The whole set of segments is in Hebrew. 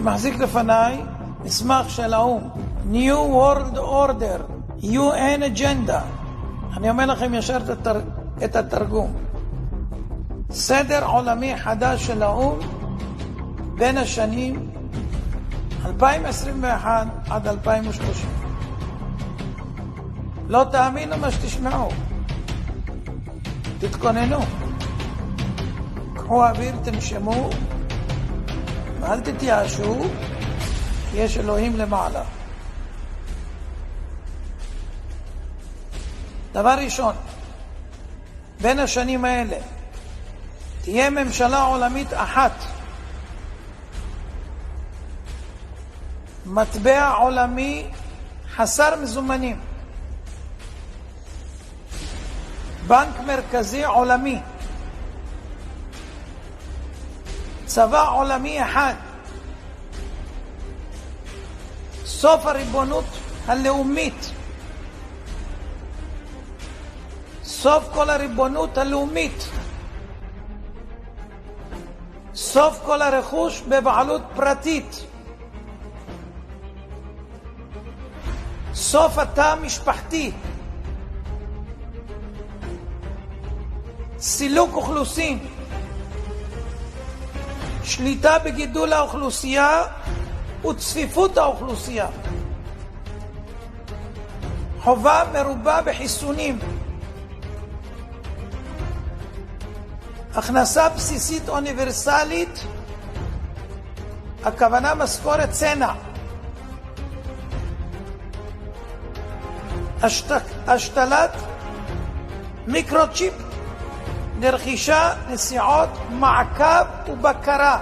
מחזיק לפניי מסמך של האו"ם, New World Order, UN Agenda. אני אומר לכם ישר את התרגום. סדר עולמי חדש של האו"ם בין השנים 2021 עד 2030. לא תאמינו מה שתשמעו. תתכוננו. קחו אוויר, תנשמו, ואל תתייאשו, כי יש אלוהים למעלה. דבר ראשון, בין השנים האלה תהיה ממשלה עולמית אחת, מטבע עולמי חסר מזומנים, בנק מרכזי עולמי, צבא עולמי אחד, סוף הריבונות הלאומית, סוף כל הריבונות הלאומית, סוף כל הרכוש בבעלות פרטית, סוף התא המשפחתי, סילוק אוכלוסין, שליטה בגידול האוכלוסייה וצפיפות האוכלוסייה, חובה מרובה בחיסונים, הכנסה בסיסית אוניברסלית, הכוונה משכורת צנע, השתלת מיקרוצ'יפ לרכישה, נסיעות, מעקב ובקרה,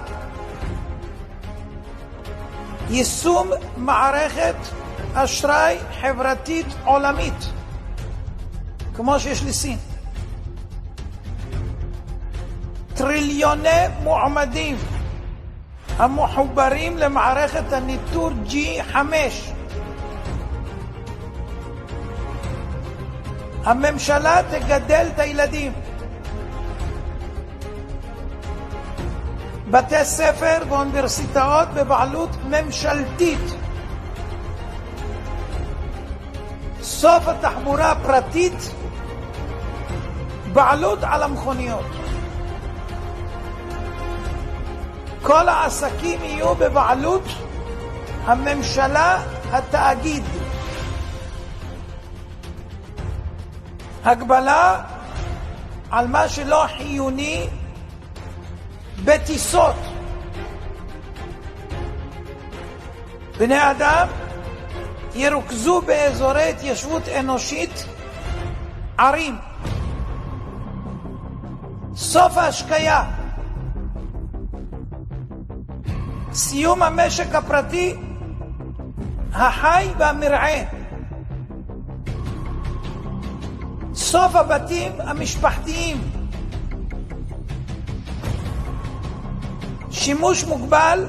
יישום מערכת אשראי חברתית עולמית כמו שיש לסין, טריליוני מועמדים המחוברים למערכת הניטור G5, הממשלה תגדל את הילדים, בתי ספר ואוניברסיטאות בבעלות ממשלתית, סוף התחבורה הפרטית, בעלות על המכוניות, כל העסקים יהיו בבעלות הממשלה, התאגיד, הגבלה על מה שלא חיוני בטיסות, בני אדם ירוכזו באזורי התיישבות אנושית, ערים, סוף ההשקיה, סיום המשק הפרטי החי והמרעה, סוף הבתים המשפחתיים, שימוש מוגבל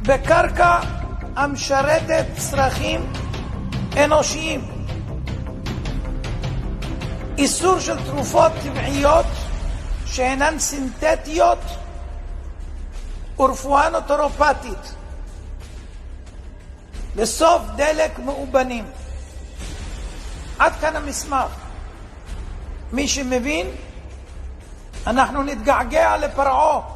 בקרקע המשרתת צרכים אנושיים, איסור של תרופות טבעיות שאינן סינתטיות ורפואה נוטורופטית, וסוף דלק מאובנים. עד כאן המסמך. מי שמבין, אנחנו נתגעגע לפרעה,